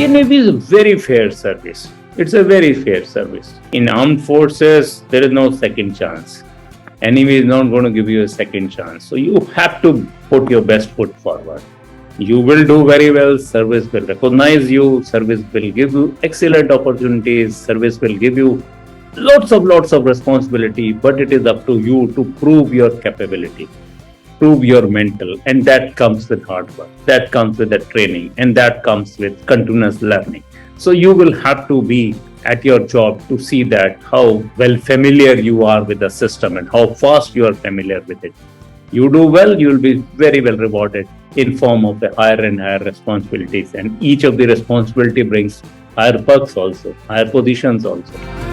Indian Navy is a very fair service. It's a very fair service. In armed forces, there is no second chance. Enemy is not going to give you a second chance. So you have to put your best foot forward. You will do very well. Service will recognize you. Service will give you excellent opportunities. Service will give you lots of responsibility. But it is up to you to prove your capability, prove your mental, and that comes with hard work. That comes with the training, and that comes with continuous learning. So you will have to be at your job to see that how well familiar you are with the system and how fast you are familiar with it. You do well, you will be very well rewarded in form of the higher and higher responsibilities, and each of the responsibility brings higher perks also, higher positions also.